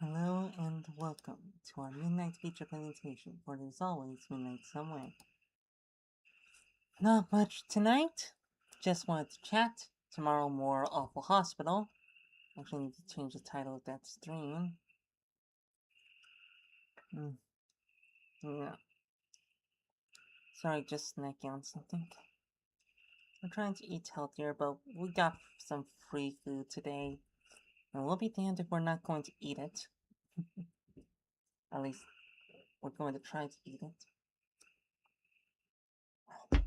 Hello and welcome to our Midnight feature presentation, for there's always midnight somewhere. Not much tonight, just wanted to chat. Tomorrow more Awful Hospital. Actually need to change the title of that stream. Yeah. Sorry, just snacking on something. I'm trying to eat healthier, but we got some free food today. And we'll be damned if we're not going to eat it. At least, we're going to try to eat it.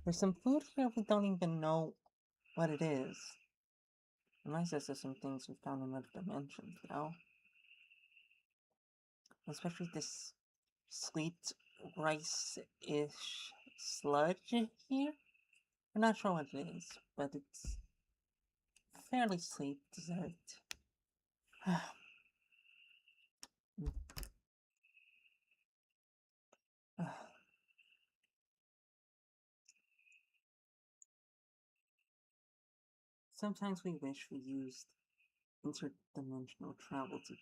There's some food here we don't even know what it is. Reminds us of some things we found in other dimensions, you know? Especially this sweet rice-ish sludge here. I'm not sure what it is, but it's fairly sweet dessert. Sometimes we wish we used interdimensional travel to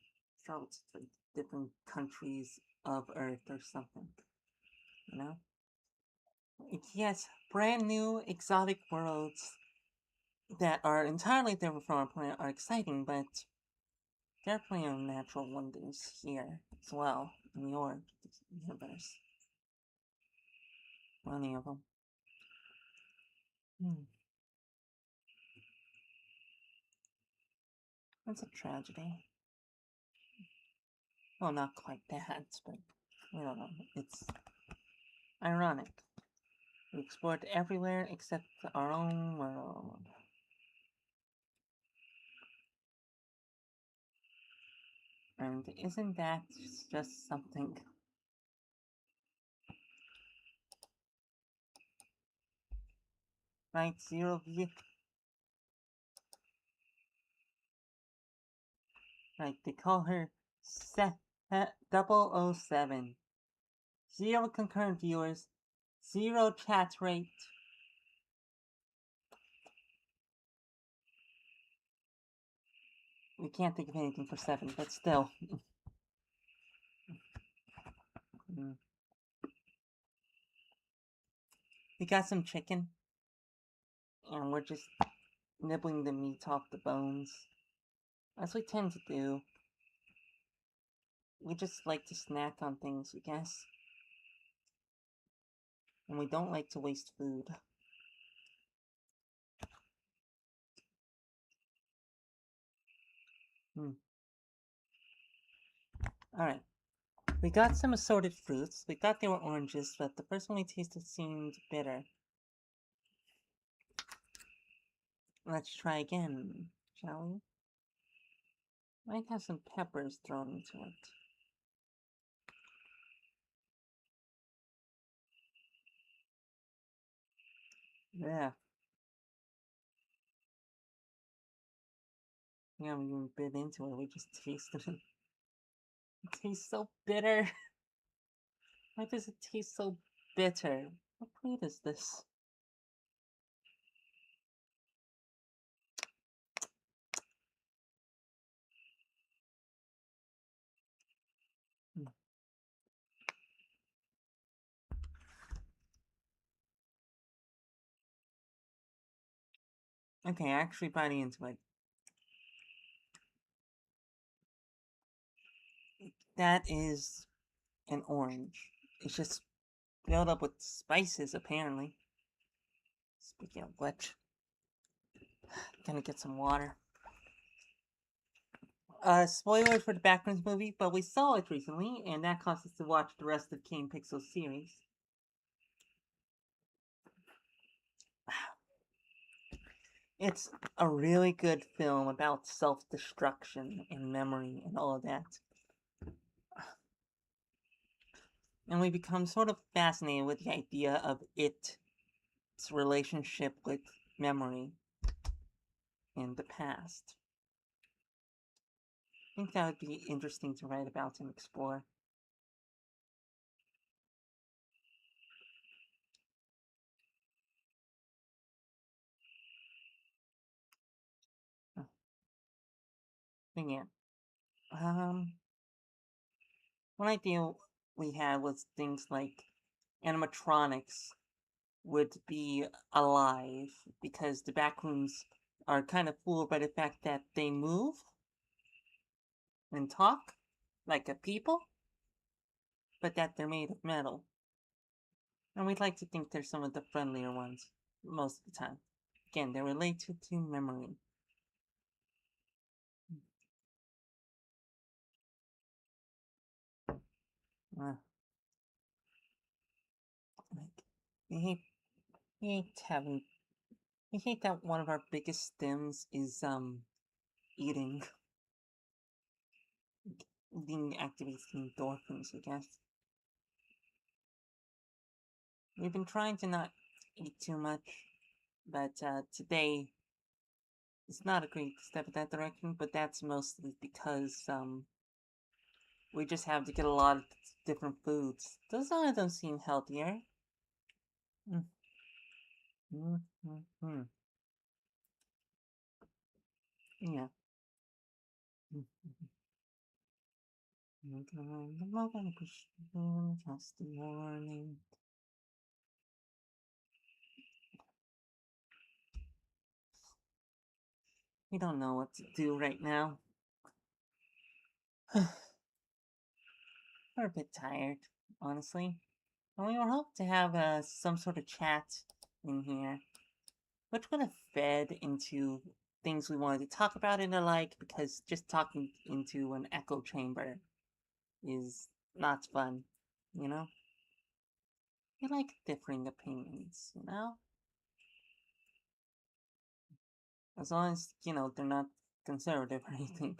like different countries of Earth or something. You know? Yes, brand new exotic worlds that are entirely different from our planet are exciting, but there are plenty of natural wonders here as well in your universe. Plenty of them. It's a tragedy. Well, not quite that, but I don't know. It's ironic. We explored everywhere except our own world. And isn't that just something? Right, Zero V? Right, they call her 007. Zero concurrent viewers, zero chat rate. We can't think of anything for 7, but still. We got some chicken, and we're just nibbling the meat off the bones, as we tend to do. We just like to snack on things, I guess. And we don't like to waste food. Alright. We got some assorted fruits. We thought they were oranges, but the first one we tasted seemed bitter. Let's try again, shall we? Might have some peppers thrown into it. Yeah. Yeah, we even bit into it. We just tasted it. It tastes so bitter. Why does it taste so bitter? What fruit is this? Okay, actually biting into it. That is an orange. It's just filled up with spices, apparently. Speaking of which, gonna get some water. Spoiler for the Backrooms movie, but we saw it recently, and that caused us to watch the rest of Kane Pixel's series. It's a really good film about self-destruction and memory and all of that. And we become sort of fascinated with the idea of its relationship with memory in the past. I think that would be interesting to write about and explore. Yeah. Um, one idea we had was things like animatronics would be alive because the backrooms are kind of fooled by the fact that they move and talk like a people, but that they're made of metal. And we'd like to think they're some of the friendlier ones most of the time. Again, they're related to memory. Uh, like, we hate, we hate having, we hate that one of our biggest stems is eating. Eating activates the endorphins, I guess. We've been trying to not eat too much, but today it's not a great step in that direction. But that's mostly because we just have to get a lot of different foods. Those some of them seem healthier. Mm. Mm, mm, mm. Yeah. Mm, the moment push just a warning. We don't know what to do right now. We're a bit tired, honestly. And we were hoping to have some sort of chat in here, which would have fed into things we wanted to talk about and the like, because just talking into an echo chamber is not fun, you know? We like differing opinions, you know? As long as, they're not conservative or anything.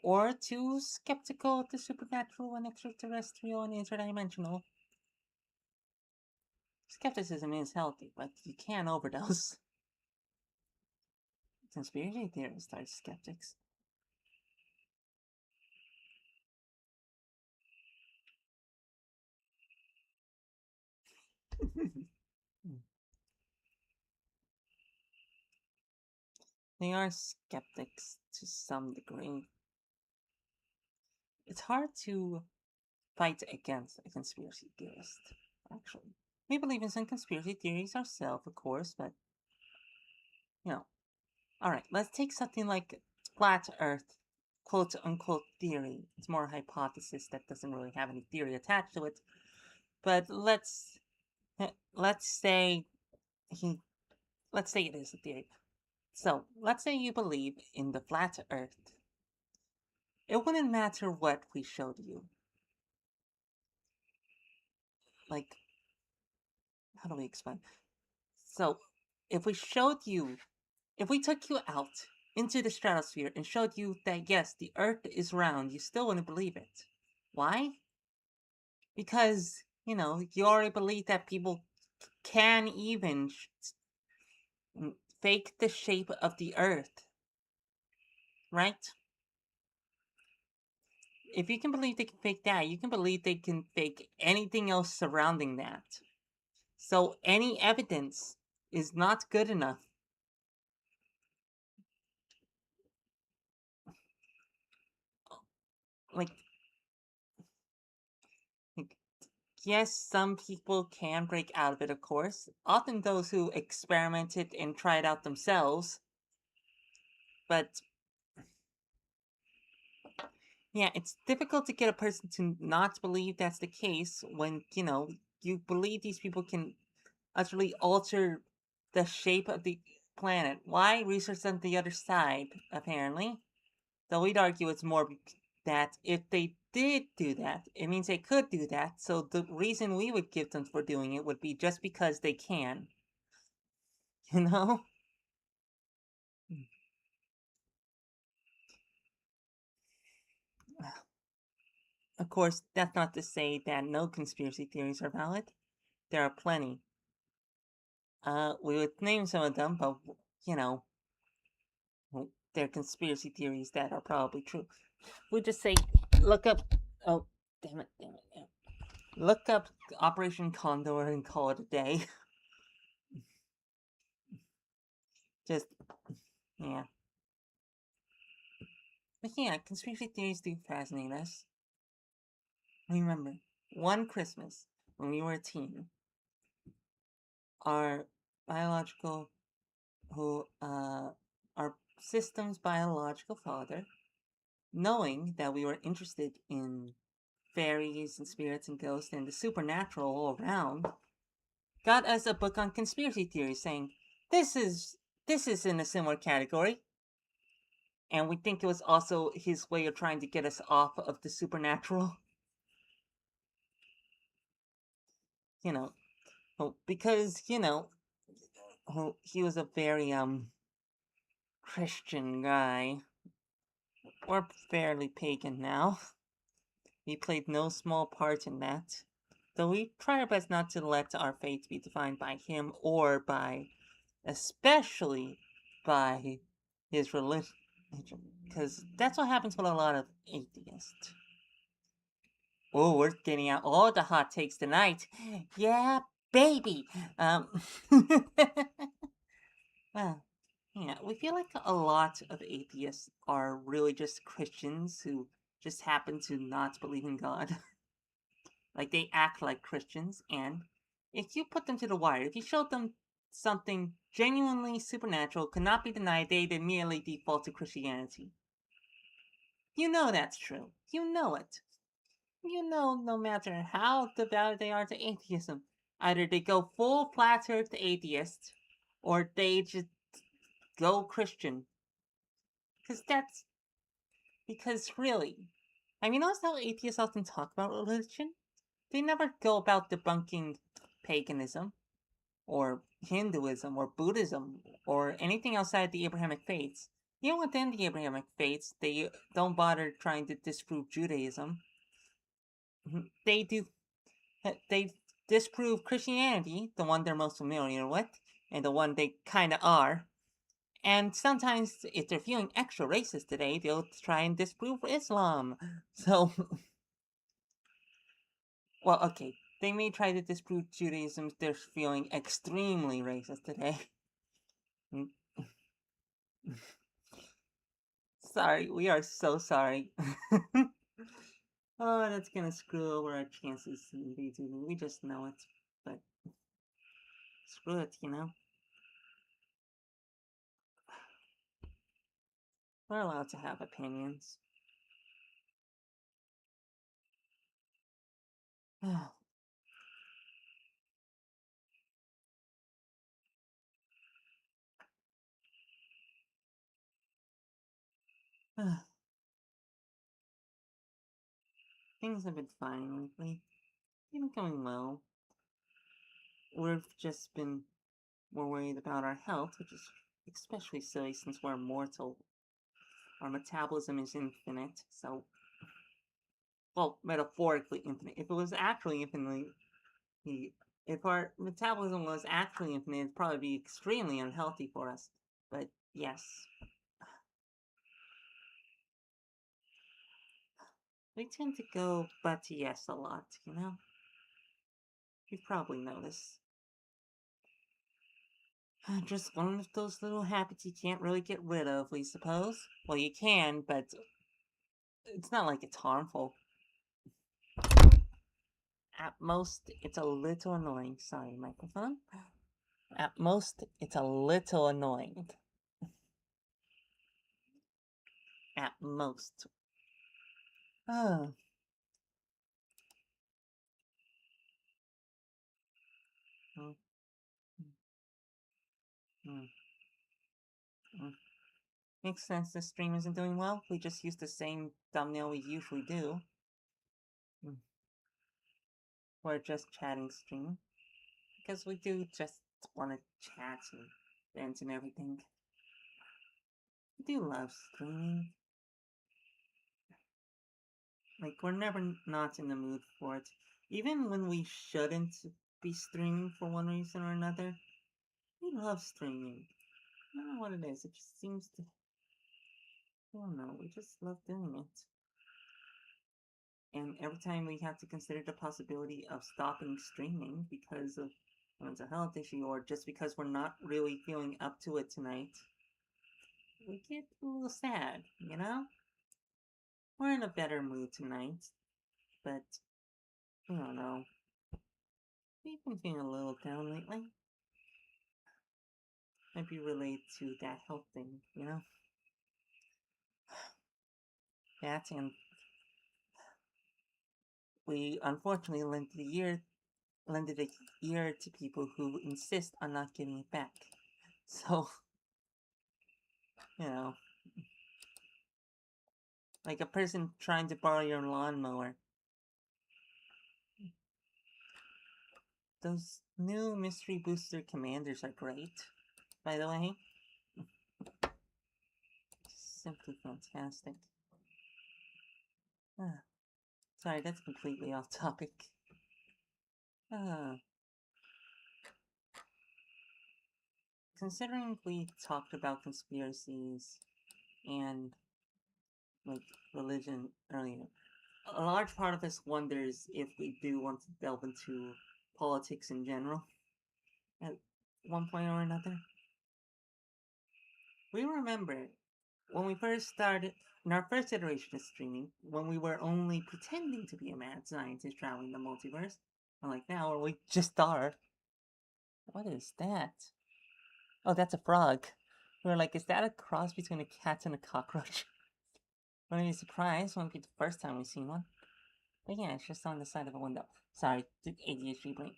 Or too skeptical of the supernatural and extraterrestrial and interdimensional. Skepticism is healthy, but you can't overdose. Conspiracy theorists are skeptics. They are skeptics to some degree. It's hard to fight against a conspiracy theorist, actually. We believe in some conspiracy theories ourselves, of course, but, you know. Alright, let's take something like flat earth, quote unquote theory. It's more a hypothesis that doesn't really have any theory attached to it. But let's say he let's say it is a theory. So, let's say you believe in the flat earth. It wouldn't matter what we showed you. Like, how do we explain? So, if we showed you, if we took you out into the stratosphere and showed you that yes, the earth is round, you still wouldn't believe it. Why? Because, you already believe that people can even fake the shape of the earth, right? If you can believe they can fake that, you can believe they can fake anything else surrounding that. So any evidence is not good enough. Like, like yes, some people can break out of it, of course. Often those who experimented and tried out themselves. But yeah, it's difficult to get a person to not believe that's the case when, you believe these people can utterly alter the shape of the planet. Why? Research on the other side, apparently. Though we'd argue it's more that if they did do that, it means they could do that. So the reason we would give them for doing it would be just because they can. You know? Of course, that's not to say that no conspiracy theories are valid. There are plenty. We would name some of them, but, you know, they're conspiracy theories that are probably true. We just say, look up. Oh, damn it. Yeah. Look up Operation Condor and call it a day. Just, yeah. But yeah, conspiracy theories do fascinate us. Remember, one Christmas, when we were a teen, our biological, our system's biological father, knowing that we were interested in fairies and spirits and ghosts and the supernatural all around, got us a book on conspiracy theories saying, this is this is in a similar category. And we think it was also his way of trying to get us off of the supernatural. You know, because, he was a very, Christian guy. Or fairly pagan now. We played no small part in that. Though we try our best not to let our faith be defined by him or by, especially by his religion. Because that's what happens with a lot of atheists. Oh, we're getting out all the hot takes tonight. Yeah, baby. Well, yeah, we feel like a lot of atheists are really just Christians who just happen to not believe in God. Like, they act like Christians, and if you put them to the wire, if you showed them something genuinely supernatural, could not be denied, they'd immediately default to Christianity. You know that's true. You know it. You know, no matter how devout they are to atheism, either they go full flat earth atheist, or they just go Christian. Because really, I mean, notice how atheists often talk about religion? They never go about debunking paganism, or Hinduism, or Buddhism, or anything outside the Abrahamic faiths. Even within the Abrahamic faiths, they don't bother trying to disprove Judaism. They do. They disprove Christianity, the one they're most familiar with, and the one they kinda are. And sometimes, if they're feeling extra racist today, they'll try and disprove Islam. So, well, okay, they may try to disprove Judaism if they're feeling extremely racist today. Sorry, we are so sorry. Oh, that's gonna screw over our chances in B2B. We just know it, but screw it, you know? We're allowed to have opinions. Things have been fine lately. They've been going well. We've just been more worried about our health, which is especially silly since we're mortal. Our metabolism is infinite, so. Well, metaphorically infinite. If it was actually infinitely. If our metabolism was actually infinite, it'd probably be extremely unhealthy for us. But yes. We tend to go but yes a lot, you know? You've probably noticed. Just one of those little habits you can't really get rid of, we suppose. Well, you can, but it's not like it's harmful. At most, it's a little annoying. Sorry, microphone. At most, it's a little annoying. At most. Oh. Mm, mm, mm. Makes sense the stream isn't doing well. We just use the same thumbnail we usually do. Mm. We're just chatting stream. Because we do just want to chat and vent and everything. We do love streaming. Like, we're never not in the mood for it. Even when we shouldn't be streaming for one reason or another, we love streaming. I don't know what it is, it just seems to. I don't know, we just love doing it. And every time we have to consider the possibility of stopping streaming because of a mental health issue or just because we're not really feeling up to it tonight, we get a little sad, you know? we're in a better mood tonight, but I don't know. We've been feeling a little down lately. Might be related to that health thing, you know? That and we unfortunately lended a ear to people who insist on not giving it back. So, you know, like a person trying to borrow your lawnmower. Those new mystery booster commanders are great, by the way. Simply fantastic. Ah, sorry, that's completely off topic. Ah, considering we talked about conspiracies and like religion earlier, a large part of us wonders if we do want to delve into politics in general at one point or another. We remember when we first started, in our first iteration of streaming, when we were only pretending to be a mad scientist traveling the multiverse, unlike now where we just are. What is that? Oh, that's a frog. We were like, is that a cross between a cat and a cockroach? Wouldn't be surprised, wouldn't be the first time we've seen one. But yeah, it's just on the side of a window. Sorry, ADHD brain.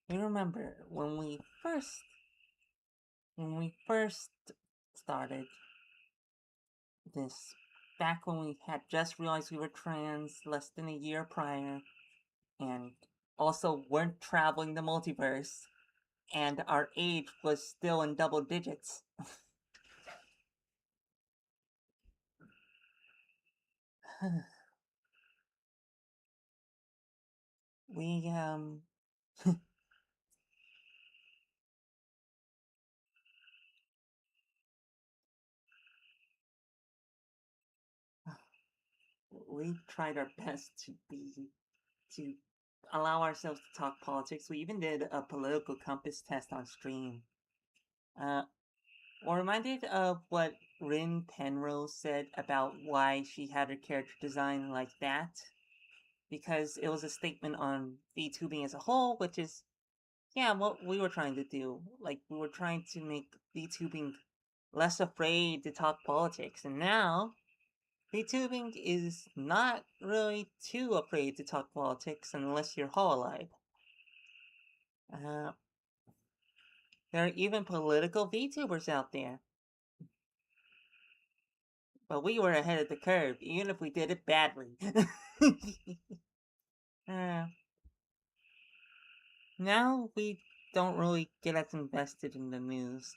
You remember when we first started this, back when we had just realized we were trans less than a year prior, and also weren't traveling the multiverse, and our age was still in double digits. we we tried our best to allow ourselves to talk politics. We even did a political compass test on stream. Uh, we're reminded of what Rin Penrose said about why she had her character design like that, because it was a statement on VTubing as a whole, which is, yeah, what we were trying to do. Like, we were trying to make VTubing less afraid to talk politics, and now VTubing is not really too afraid to talk politics unless you're Hololive. Uh, there are even political VTubers out there. But we were ahead of the curve, even if we did it badly. uh, now we don't really get as invested in the news.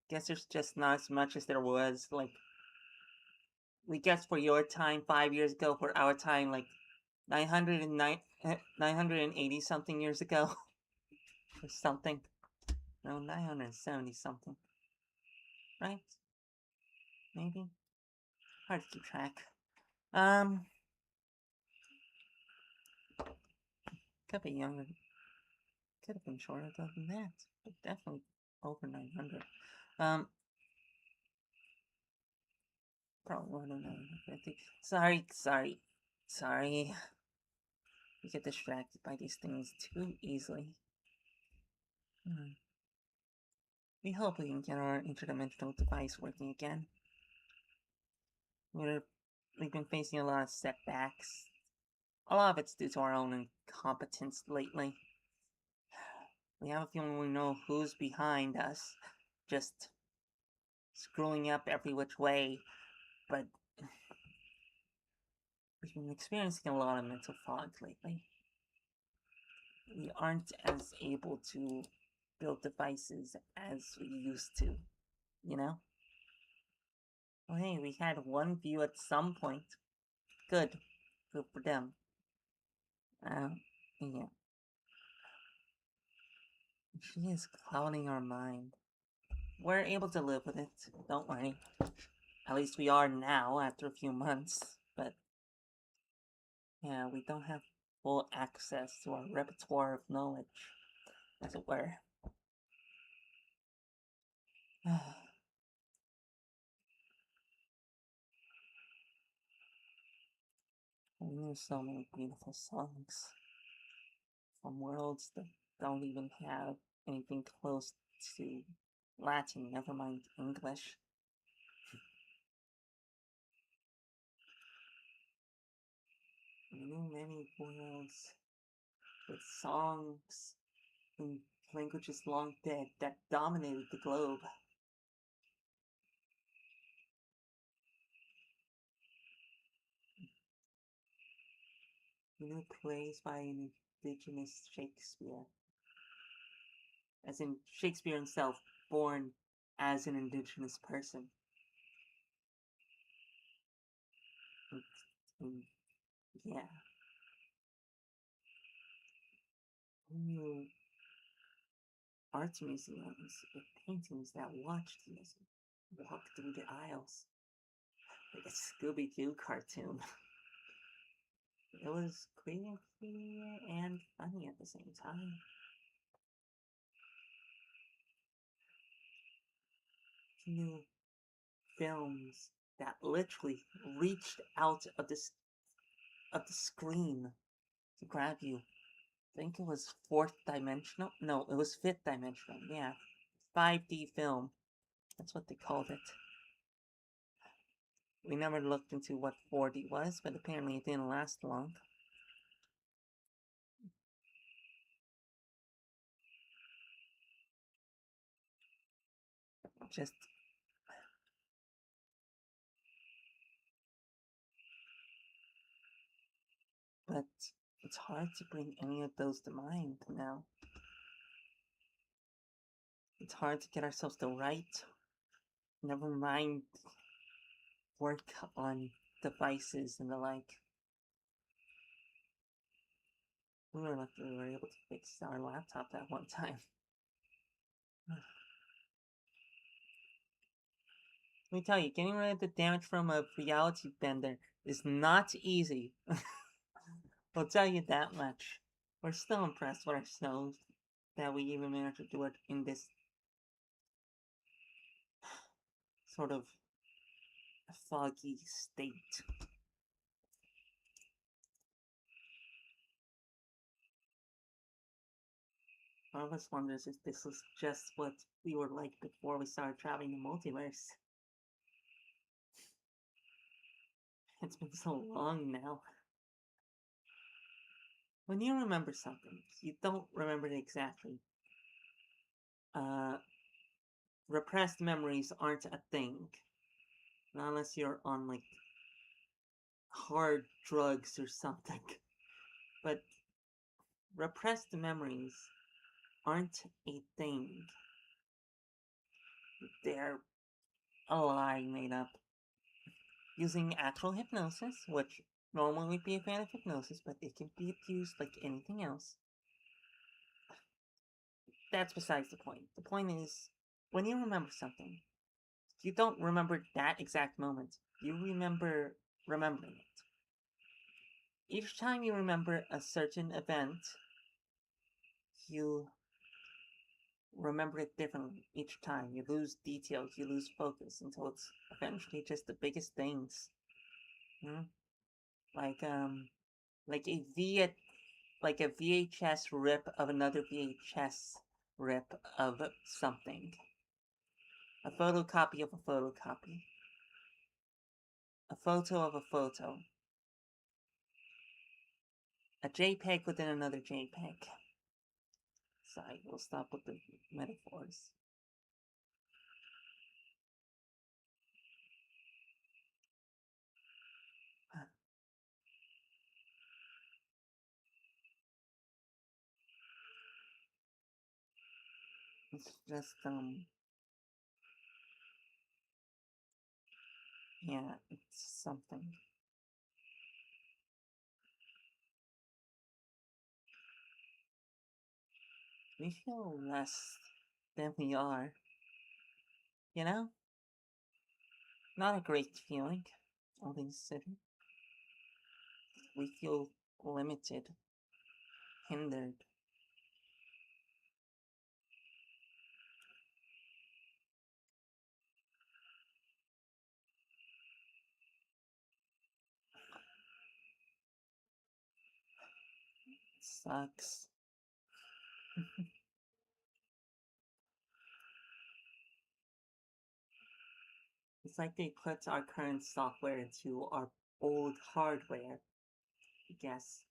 Guess there's just not as much as there was, like, we guess for your time 5 years ago, for our time, like, 980 something years ago. Or something. No, 970 something. Right? Maybe? Hard to keep track. Could be younger. Could have been shorter than that. But definitely over 900. Probably more than 950. Sorry. We get distracted by these things too easily. We hope we can get our interdimensional device working again. We've been facing a lot of setbacks. A lot of it's due to our own incompetence lately. We have a feeling we know who's behind us, just screwing up every which way, but we've been experiencing a lot of mental fog lately. We aren't as able to build devices as we used to, you know? Well, hey, we had one view at some point. Good. Good for them. Yeah. She is clouding our mind. We're able to live with it, don't worry. At least we are now, after a few months. But, yeah, we don't have full access to our repertoire of knowledge, as it were. There's so many beautiful songs from worlds that don't even have anything close to Latin, never mind English. We knew many worlds with songs in languages long dead that dominated the globe. We knew plays by an indigenous Shakespeare, as in Shakespeare himself, born as an indigenous person. And, and yeah, we knew art museums with paintings that watched you as you walk through the aisles, like a Scooby-Doo cartoon. It was creepy and funny at the same time. New films that literally reached out of the screen to grab you. I think it was fourth dimensional. No, it was fifth dimensional. Yeah, 5D film. That's what they called it. We never looked into what 4D was, but apparently it didn't last long. Just but it's hard to bring any of those to mind now. It's hard to get ourselves to write. Never mind work on devices and the like. We were lucky we were able to fix our laptop that one time. Let me tell you, getting rid of the damage from a reality bender is not easy. I'll tell you that much. We're still impressed with ourselves that we even managed to do it in this sort of foggy state. One of us wonders if this was just what we were like before we started traveling the multiverse. It's been so long now. When you remember something, you don't remember it exactly. Repressed memories aren't a thing. Not unless you're on, like, hard drugs or something. But repressed memories aren't a thing. They're a lie made up. Using actual hypnosis, which normally would be a fan of hypnosis, but it can be abused like anything else. That's besides the point. The point is, when you remember something, you don't remember that exact moment. You remember remembering it. Each time you remember a certain event, you remember it differently each time. You lose details, you lose focus until it's eventually just the biggest things. Hmm? Like like a VHS rip of another VHS rip of something. A photocopy of a photocopy. A photo of a photo. A JPEG within another JPEG. Sorry, we'll stop with the metaphors. It's just, yeah, it's something. We feel less than we are. You know? Not a great feeling, all things considered. We feel limited, hindered. Sucks. It's like they put our current software into our old hardware, I guess.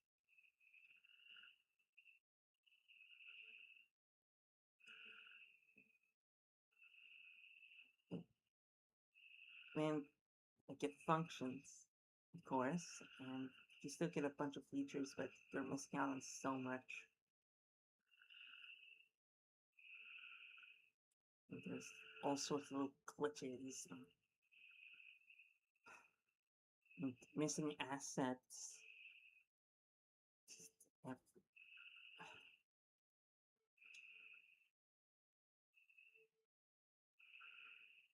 I mean, like it functions, of course, and you still get a bunch of features, but you're missing out on so much. There's all sorts of little glitches and missing assets.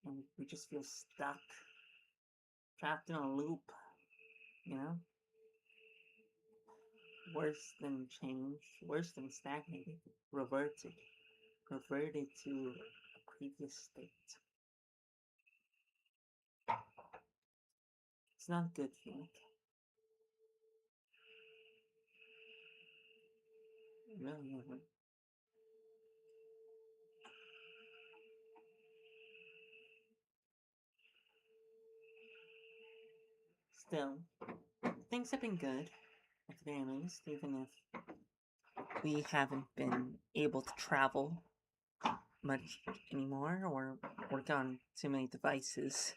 And we just feel stuck, trapped in a loop, you know? Worse than change, worse than stagnated, reverted to a previous state. It's not a good feeling. Really isn't. Still, things have been good, at the very least, even if we haven't been able to travel much anymore or work on too many devices,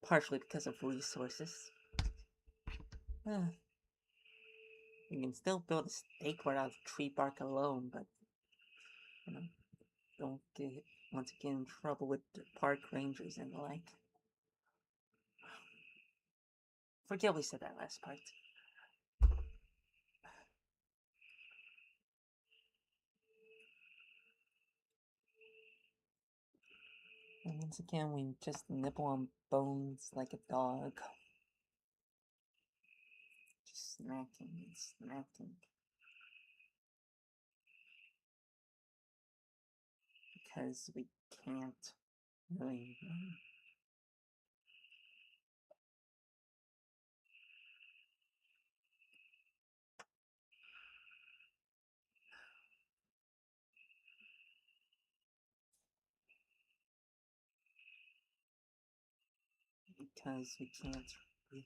partially because of resources. We can still build a skateboard out of tree bark alone, but you know, don't want to get in trouble with the park rangers and the like. Forget we said that last part. And once again, we just nibble on bones like a dog. Just snacking and snacking. Because we can't really run. Because we can't really.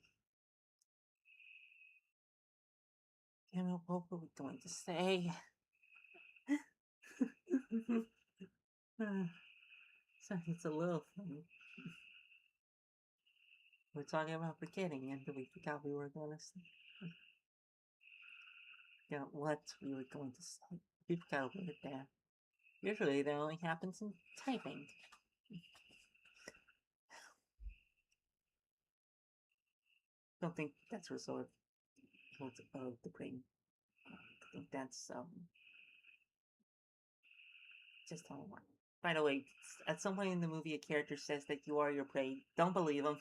You know, what were we going to say? Sorry, it's a little funny. We're talking about forgetting, and we forgot we were going to say. Yeah, what we were going to say. We forgot a word there. Usually that only happens in typing. Don't think that's a result of the brain. I think that's just how it works. By the way, at some point in the movie, a character says that you are your brain. Don't believe him.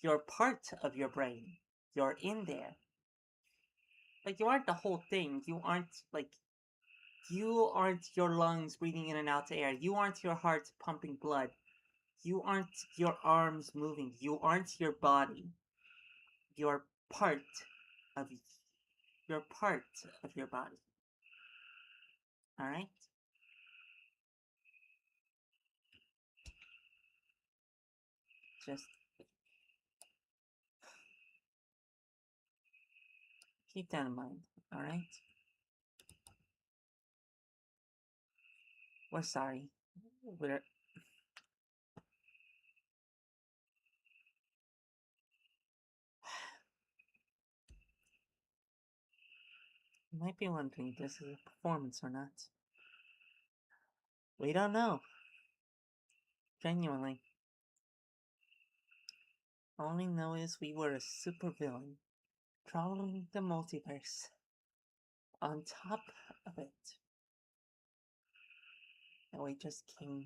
You're part of your brain. You're in there. Like, you aren't the whole thing. You aren't, like, you aren't your lungs breathing in and out the air. You aren't your heart pumping blood. You aren't your arms moving. You aren't your body. You're part of you're part of your body. Alright? Just keep that in mind. Alright? We're sorry. We're You might be wondering if this is a performance or not. We don't know. Genuinely. All we know is we were a supervillain traveling the multiverse. On top of it, and we just came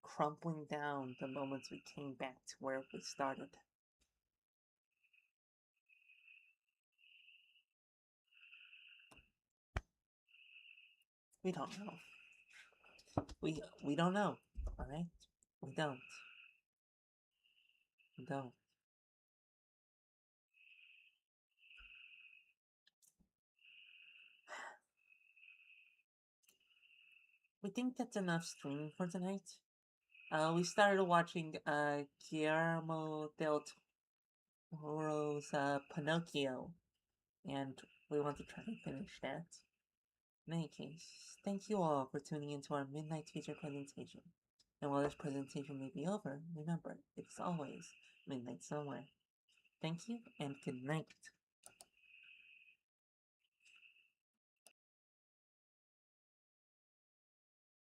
crumpling down the moment we came back to where we started. We don't know. We don't know, alright? We don't. We don't. we think that's enough streaming for tonight. We started watching Guillermo del Toro's Pinocchio, and we want to try and finish that. In any case, thank you all for tuning into our midnight feature presentation. And while this presentation may be over, remember, it's always midnight somewhere. Thank you and good night.